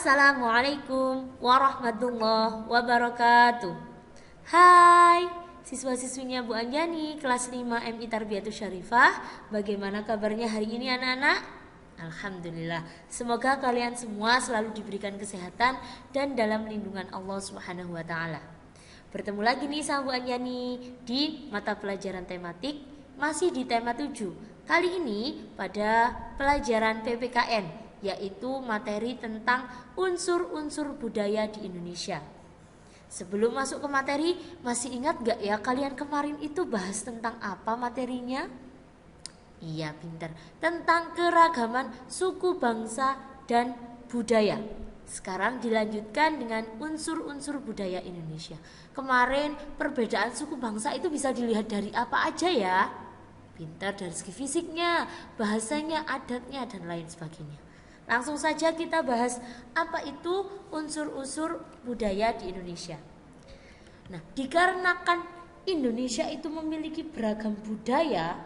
Assalamualaikum warahmatullahi wabarakatuh. Hai siswa-siswinya Bu Anjani kelas 5 MI Tarbiyatus Syarifah. Bagaimana kabarnya hari ini anak-anak? Alhamdulillah. Semoga kalian semua selalu diberikan kesehatan dan dalam lindungan Allah Subhanahu wa taala. Bertemu lagi nih sama Bu Anjani di mata pelajaran tematik masih di tema 7. Kali ini pada pelajaran PPKN, yaitu materi tentang unsur-unsur budaya di Indonesia. Sebelum masuk ke materi, masih ingat gak ya kalian kemarin itu bahas tentang apa materinya? Iya, pintar. Tentang keragaman suku, bangsa, dan budaya. Sekarang dilanjutkan dengan unsur-unsur budaya Indonesia. Kemarin perbedaan suku bangsa itu bisa dilihat dari apa aja ya? Pintar, dari segi fisiknya, bahasanya, adatnya, dan lain sebagainya. Langsung saja kita bahas apa itu unsur-unsur budaya di Indonesia. Nah, dikarenakan Indonesia itu memiliki beragam budaya,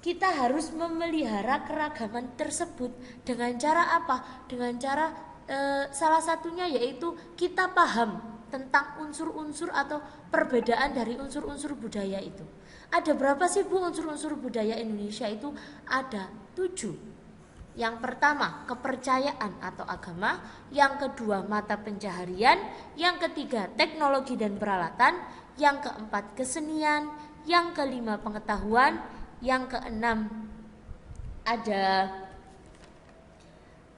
kita harus memelihara keragaman tersebut dengan cara apa? Dengan cara salah satunya yaitu kita paham tentang unsur-unsur atau perbedaan dari unsur-unsur budaya itu. Ada berapa sih Bu unsur-unsur budaya Indonesia itu? Ada 7. Yang pertama, kepercayaan atau agama. Yang kedua, mata pencaharian. Yang ketiga, teknologi dan peralatan. Yang keempat, kesenian. Yang kelima, pengetahuan. Yang keenam, ada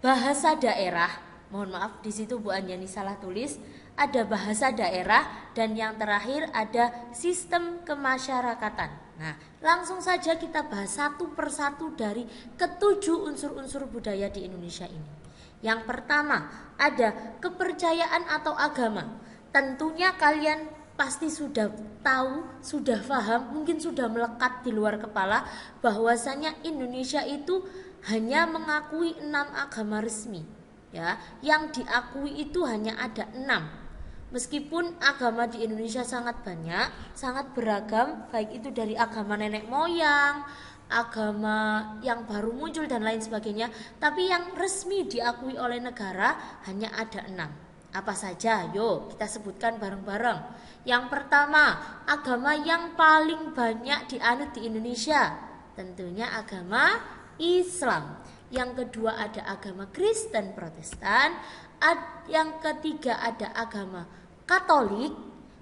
bahasa daerah. Mohon maaf, di situ Bu Anjani salah tulis. Ada bahasa daerah. Dan yang terakhir ada sistem kemasyarakatan. Nah, langsung saja kita bahas satu persatu dari ketujuh unsur-unsur budaya di Indonesia ini. Yang pertama, ada kepercayaan atau agama. Tentunya kalian pasti sudah tahu, sudah paham, mungkin sudah melekat di luar kepala bahwasanya Indonesia itu hanya mengakui 6 agama resmi. Ya, yang diakui itu hanya ada 6. Meskipun agama di Indonesia sangat banyak, sangat beragam, baik itu dari agama nenek moyang, agama yang baru muncul dan lain sebagainya, tapi yang resmi diakui oleh negara hanya ada 6. Apa saja? Yuk kita sebutkan bareng-bareng. Yang pertama, agama yang paling banyak dianut di Indonesia, tentunya agama Islam. Yang kedua ada agama Kristen Protestan. Yang ketiga ada agama Katolik.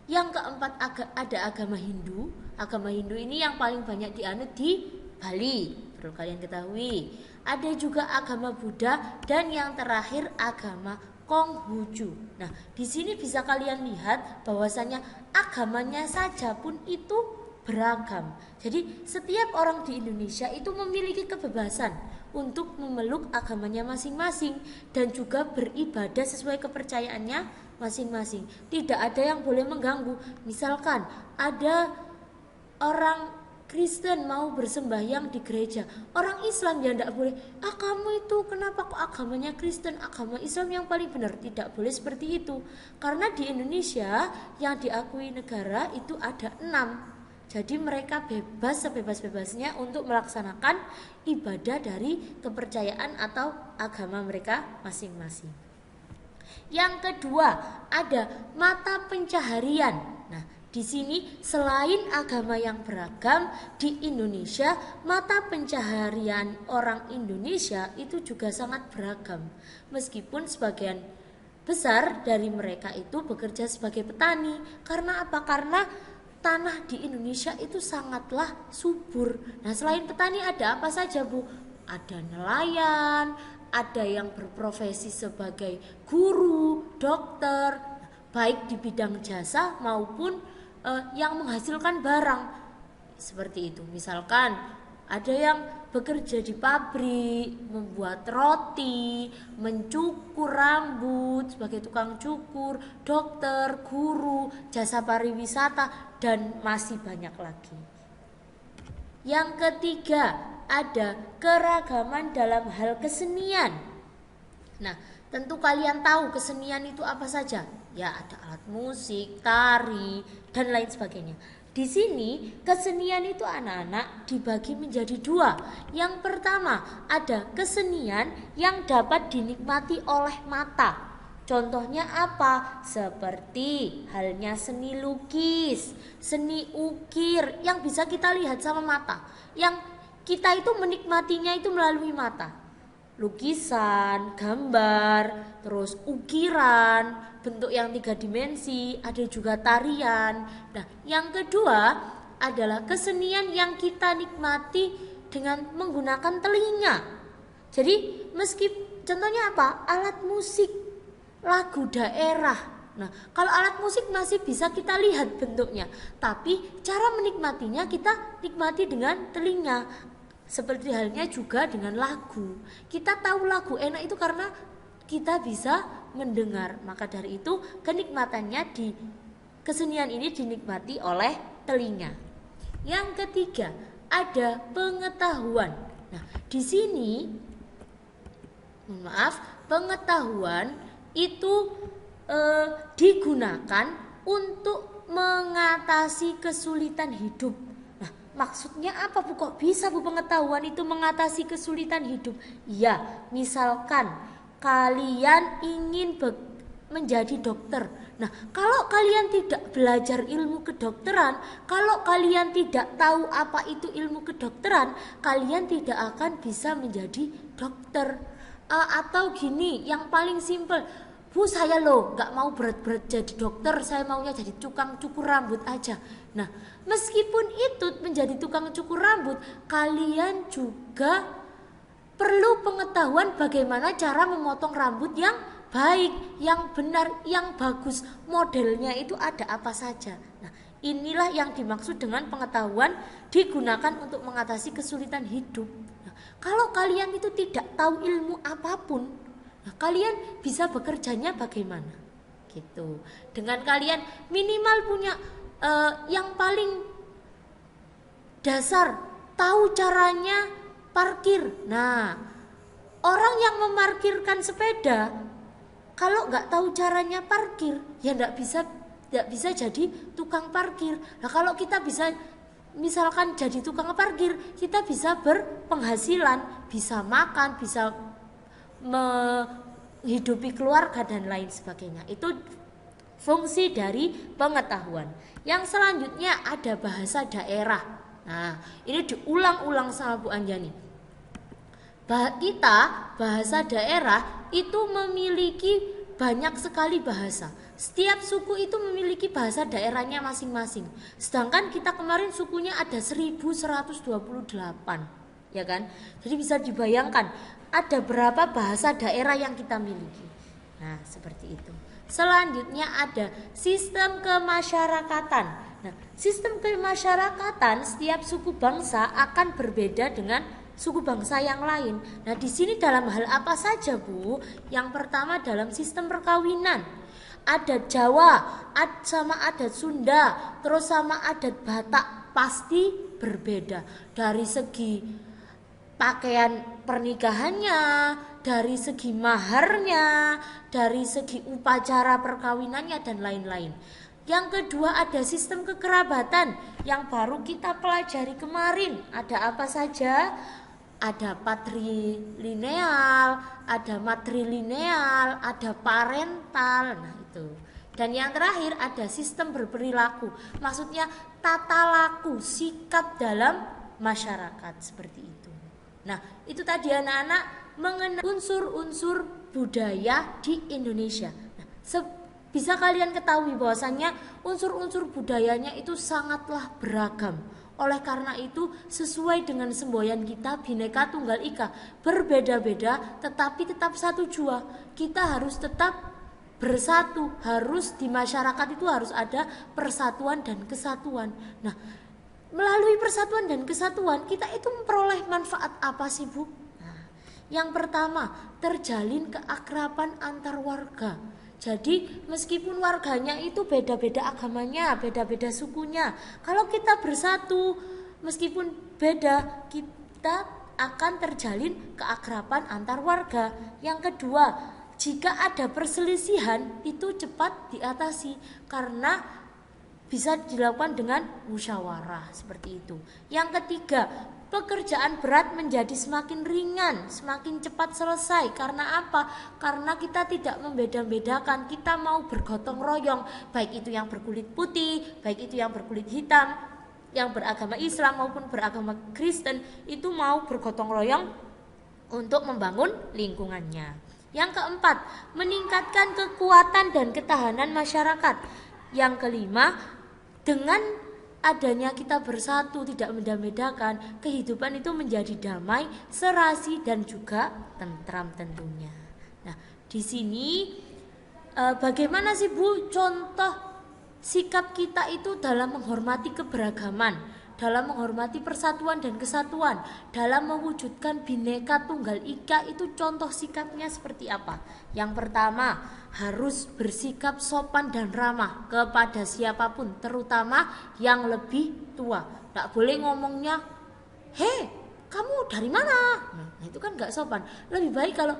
Yang keempat ada agama Hindu. Agama Hindu ini yang paling banyak dianut di Bali, perlu kalian ketahui. Ada juga agama Buddha dan yang terakhir agama Konghucu. Nah, di sini bisa kalian lihat bahwasanya agamanya saja pun itu beragam. Jadi setiap orang di Indonesia itu memiliki kebebasan untuk memeluk agamanya masing-masing dan juga beribadah sesuai kepercayaannya masing-masing. Tidak ada yang boleh mengganggu. Misalkan ada orang Kristen mau bersembahyang di gereja, orang Islam ya tidak boleh. Kamu itu kenapa kok agamanya Kristen, agama Islam yang paling benar? Tidak boleh seperti itu. Karena di Indonesia yang diakui negara itu ada 6. Jadi mereka bebas sebebas-bebasnya untuk melaksanakan ibadah dari kepercayaan atau agama mereka masing-masing. Yang kedua, ada mata pencaharian. Nah, di sini selain agama yang beragam di Indonesia, mata pencaharian orang Indonesia itu juga sangat beragam. Meskipun sebagian besar dari mereka itu bekerja sebagai petani. Karena apa? Karena tanah di Indonesia itu sangatlah subur. Nah, selain petani ada apa saja, Bu? Ada nelayan, ada yang berprofesi sebagai guru, dokter, baik di bidang jasa maupun yang menghasilkan barang. Seperti itu. Misalkan ada yang bekerja di pabrik, membuat roti, mencukur rambut sebagai tukang cukur, dokter, guru, jasa pariwisata, dan masih banyak lagi. Yang ketiga, ada keragaman dalam hal kesenian. Nah, tentu kalian tahu kesenian itu apa saja. Ya, ada alat musik, tari, dan lain sebagainya. Di sini kesenian itu anak-anak dibagi menjadi 2. Yang pertama ada kesenian yang dapat dinikmati oleh mata. contohnya apa? Seperti halnya seni lukis, seni ukir yang bisa kita lihat sama mata. Yang kita itu menikmatinya itu melalui mata. Lukisan, gambar, terus ukiran, bentuk yang 3 dimensi, ada juga tarian. Nah, yang kedua adalah kesenian yang kita nikmati dengan menggunakan telinga. Jadi contohnya apa? Alat musik, lagu daerah. Nah, kalau alat musik masih bisa kita lihat bentuknya, tapi cara menikmatinya kita nikmati dengan telinga. Seperti halnya juga dengan lagu. Kita tahu lagu enak itu karena kita bisa mendengar. Maka dari itu kenikmatannya di kesenian ini dinikmati oleh telinga. Yang ketiga, ada pengetahuan. Nah, di sini pengetahuan itu digunakan untuk mengatasi kesulitan hidup. Nah, maksudnya apa Bu? Kok bisa Bu pengetahuan itu mengatasi kesulitan hidup? Ya, misalkan kalian ingin menjadi dokter. Nah, kalau kalian tidak belajar ilmu kedokteran, kalau kalian tidak tahu apa itu ilmu kedokteran, kalian tidak akan bisa menjadi dokter. Atau gini, yang paling simpel, Bu saya loh gak mau berat-berat jadi dokter, saya maunya jadi tukang cukur rambut aja. Nah, meskipun itu menjadi tukang cukur rambut, kalian juga perlu pengetahuan bagaimana cara memotong rambut yang baik, yang benar, yang bagus. Modelnya itu ada apa saja. Nah, inilah yang dimaksud dengan pengetahuan digunakan untuk mengatasi kesulitan hidup. Nah, kalau kalian itu tidak tahu ilmu apapun, nah, kalian bisa bekerjanya bagaimana? Gitu. Dengan kalian minimal punya yang paling dasar, tahu caranya parkir. Nah, orang yang memarkirkan sepeda kalau nggak tahu caranya parkir, ya nggak bisa jadi tukang parkir. Nah, kalau kita bisa misalkan jadi tukang parkir, kita bisa berpenghasilan, bisa makan, bisa menghidupi keluarga dan lain sebagainya. Itu fungsi dari pengetahuan. Yang selanjutnya ada bahasa daerah. Nah, ini diulang-ulang sama Bu Anjani. Kita bahasa daerah itu memiliki banyak sekali bahasa. Setiap suku itu memiliki bahasa daerahnya masing-masing. Sedangkan kita kemarin sukunya ada 1128, ya kan? Jadi bisa dibayangkan ada berapa bahasa daerah yang kita miliki. Nah, seperti itu. Selanjutnya ada sistem kemasyarakatan. Nah, sistem kemasyarakatan setiap suku bangsa akan berbeda dengan suku bangsa yang lain. Nah, di sini dalam hal apa saja, Bu? Yang pertama dalam sistem perkawinan. Adat Jawa, sama adat Sunda, terus sama adat Batak pasti berbeda. Dari segi pakaian pernikahannya, dari segi maharnya, dari segi upacara perkawinannya dan lain-lain. Yang kedua ada sistem kekerabatan yang baru kita pelajari kemarin. Ada apa saja? Ada patrilineal, ada matrilineal, ada parental. Nah, itu. Dan yang terakhir ada sistem berperilaku. Maksudnya tata laku, sikap dalam masyarakat seperti itu. Nah, itu tadi anak-anak mengenai unsur-unsur budaya di Indonesia. Nah, bisa kalian ketahui bahwasannya unsur-unsur budayanya itu sangatlah beragam. Oleh karena itu, sesuai dengan semboyan kita Bhinneka Tunggal Ika, berbeda-beda tetapi tetap satu jua. Kita harus tetap bersatu, harus di masyarakat itu harus ada persatuan dan kesatuan. Nah, melalui persatuan dan kesatuan kita itu memperoleh manfaat apa sih, Bu? Nah, yang pertama, terjalin keakraban antar warga. Jadi meskipun warganya itu beda-beda agamanya, beda-beda sukunya, kalau kita bersatu meskipun beda, kita akan terjalin keakraban antar warga. Yang kedua, jika ada perselisihan itu cepat diatasi karena bisa dilakukan dengan musyawarah seperti itu. Yang ketiga, pekerjaan berat menjadi semakin ringan, semakin cepat selesai. Karena apa? Karena kita tidak membeda-bedakan, kita mau bergotong royong, baik itu yang berkulit putih, baik itu yang berkulit hitam, yang beragama Islam maupun beragama Kristen, itu mau bergotong royong untuk membangun lingkungannya. Yang keempat, meningkatkan kekuatan dan ketahanan masyarakat. Yang kelima, dengan adanya kita bersatu, tidak beda-bedakan, kehidupan itu menjadi damai, serasi dan juga tentram tentunya. Nah, di sini bagaimana sih Bu contoh sikap kita itu dalam menghormati keberagaman, dalam menghormati persatuan dan kesatuan, dalam mewujudkan Bhinneka Tunggal Ika, itu contoh sikapnya seperti apa? Yang pertama, harus bersikap sopan dan ramah kepada siapapun, terutama yang lebih tua. Tidak boleh ngomongnya, "Hei, kamu dari mana?" Nah, itu kan gak sopan. Lebih baik kalau,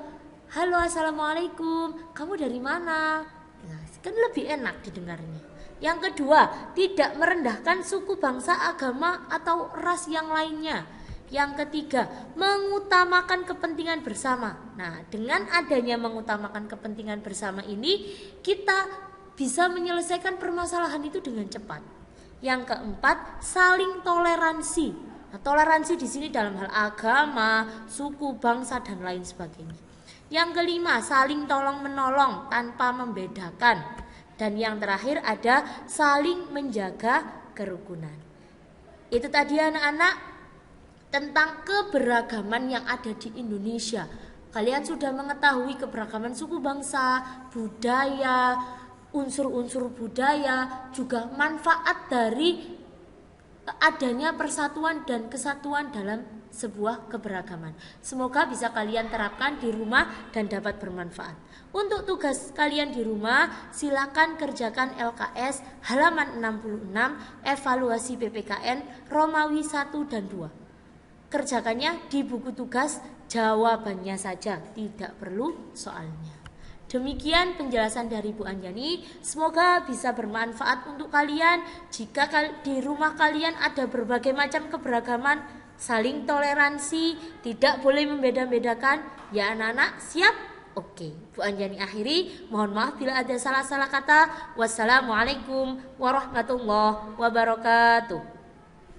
"Halo, assalamualaikum, kamu dari mana?" Nah, kan lebih enak didengarnya. Yang kedua, tidak merendahkan suku, bangsa, agama, atau ras yang lainnya. Yang ketiga, mengutamakan kepentingan bersama. Nah, dengan adanya mengutamakan kepentingan bersama ini, kita bisa menyelesaikan permasalahan itu dengan cepat. Yang keempat, saling toleransi. Nah, toleransi di sini dalam hal agama, suku, bangsa, dan lain sebagainya. Yang kelima, saling tolong menolong tanpa membedakan. Dan yang terakhir ada saling menjaga kerukunan. Itu tadi anak-anak tentang keberagaman yang ada di Indonesia. Kalian sudah mengetahui keberagaman suku, bangsa, budaya, unsur-unsur budaya, juga manfaat dari adanya persatuan dan kesatuan dalam sebuah keberagaman. Semoga bisa kalian terapkan di rumah dan dapat bermanfaat. Untuk tugas kalian di rumah, silakan kerjakan LKS halaman 66, evaluasi PPKN Romawi 1 dan 2. Kerjakannya di buku tugas, jawabannya saja, tidak perlu soalnya. Demikian penjelasan dari Bu Anjani. Semoga bisa bermanfaat untuk kalian. Jika di rumah kalian ada berbagai macam keberagaman, saling toleransi, tidak boleh membeda-bedakan. Ya anak-anak, siap? Oke, Bu Anjani akhiri. Mohon maaf bila ada salah-salah kata. Wassalamualaikum warahmatullahi wabarakatuh.